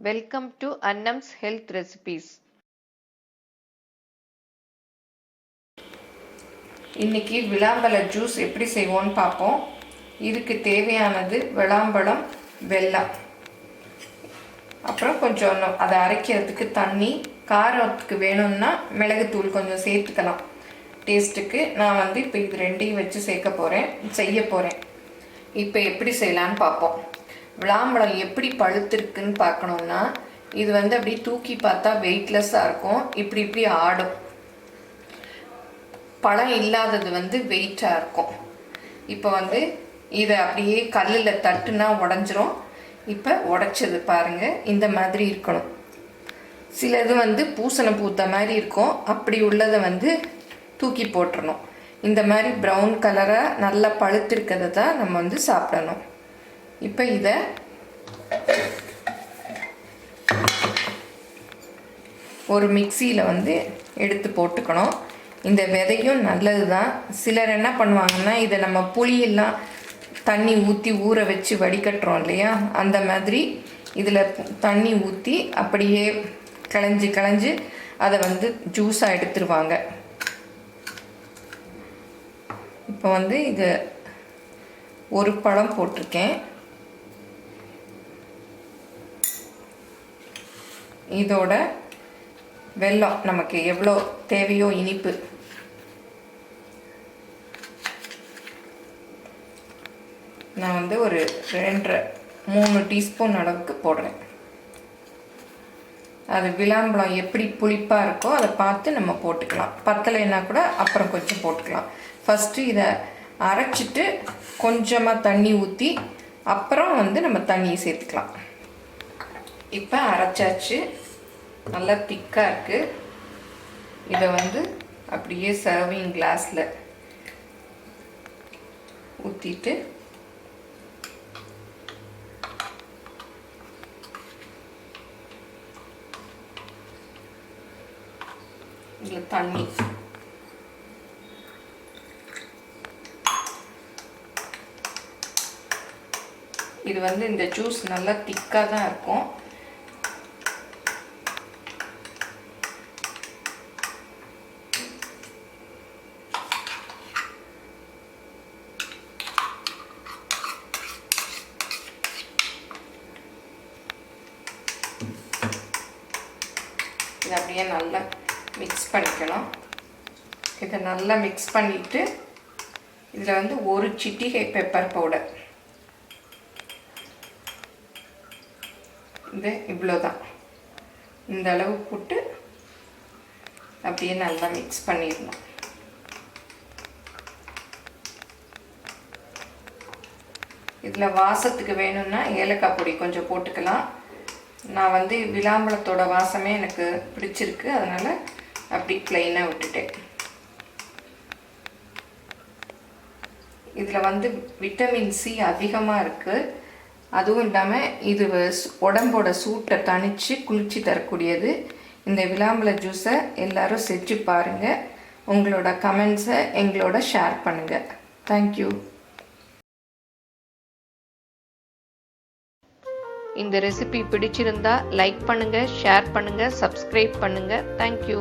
Welcome to Annam's Health Recipes. இன்னைக்கு விளாம்பழ juice எப்படி செய்வோம்னு பார்ப்போம். இதுக்கு தேவையானது விளாம்பழம், வெல்லம், அப்புறம் கொஞ்சம் அதை அரைக்கிறதுக்கு தண்ணி, காரத்துக்கு வேணும்னா மிளகுத்தூள் கொஞ்சம் சேர்த்துக்கலாம் டேஸ்ட்டுக்கு. நான் இப்போ இது ரெண்டையும் வச்சு செய்ய போகிறேன். இப்போ எப்படி செய்யலான்னு பார்ப்போம். விளாம்பழம் எப்படி பழுத்திருக்குன்னு பார்க்கணுன்னா, இது அப்படியே தூக்கி பார்த்தா வெயிட்லெஸ்ஸாக இருக்கும், இப்படி ஆடும். பழம் இல்லாதது வெயிட்டாக இருக்கும். இப்போ இதை அப்படியே கல்லில் தட்டுனா உடஞ்சிரும். இப்போ உடைச்சது பாருங்கள், இந்த மாதிரி இருக்கணும். சிலது பூசணை பூத்த மாதிரி இருக்கும், அப்படி உள்ளதை தூக்கி போட்டுறணும். இந்த மாதிரி ப்ரௌன் கலராக நல்லா பழுத்திருக்கிறத தான் நம்ம சாப்பிடணும். இப்போ இதை ஒரு மிக்சியில் எடுத்து போட்டுக்கணும். இந்த விதையும் நல்லது தான். சிலர் என்ன பண்ணுவாங்கன்னா, இதை நம்ம புளியெல்லாம் தண்ணி ஊற்றி ஊற வச்சு வடிகட்டுறோம் இல்லையா, அந்த மாதிரி இதில் தண்ணி ஊற்றி அப்படியே களைஞ்சி அதை ஜூஸாக எடுத்துருவாங்க. இப்போ இது ஒரு பழம் போட்டிருக்கேன். இதோட வெல்லம் நமக்கு எவ்வளோ தேவையோ இனிப்பு, நான் ஒரு 2-3 டீஸ்பூன் அளவுக்கு போடுறேன். அது விளாம்பழம் எப்படி புளிப்பாக இருக்கோ அதை பார்த்து நம்ம போட்டுக்கலாம். பத்தலைன்னா கூட அப்புறம் கொஞ்சம் போட்டுக்கலாம். ஃபஸ்ட்டு இதை அரைச்சிட்டு கொஞ்சமாக தண்ணி ஊற்றி அப்புறம் நம்ம தண்ணியை சேர்த்துக்கலாம். இப்போ அரைச்சாச்சு, நல்லா திக்காக இருக்குது. இதை அப்படியே சர்விங் கிளாஸில் ஊற்றிட்டு இதில் தண்ணி, இது இந்த ஜூஸ் நல்லா திக்காக தான் இருக்கும். இதை அப்படியே நல்லா மிக்ஸ் பண்ணிக்கணும். இதை நல்லா மிக்ஸ் பண்ணிவிட்டு இதில் ஒரு சிட்டிகை பெப்பர் பவுடர், இது இவ்வளோதான், இந்த அளவு போட்டு அப்படியே நல்லா மிக்ஸ் பண்ணிடணும். இதில் வாசத்துக்கு வேணும்னா ஏலக்காய் பொடி கொஞ்சம் போட்டுக்கலாம். நான் விளாம்பழத்தோட வாசமே எனக்கு பிடிச்சிருக்கு, அதனால் அப்படி ப்ளைனாக விட்டுட்டேன். இதில் விட்டமின் சி அதிகமாக இருக்குது. அதுவும் இல்லாமல் இது உடம்போட சூட்டை தணித்து குளிர்ச்சி தரக்கூடியது. இந்த விளாம்பழ ஜூஸை எல்லோரும் செஞ்சு பாருங்கள். உங்களோட கமெண்ட்ஸை எங்களோட ஷேர் பண்ணுங்கள். தேங்க்யூ. இந்த ரெசிபி பிடிச்சிருந்தா லைக் பண்ணுங்க, ஷேர் பண்ணுங்க, சப்ஸ்கிரைப் பண்ணுங்க. தேங்க்யூ.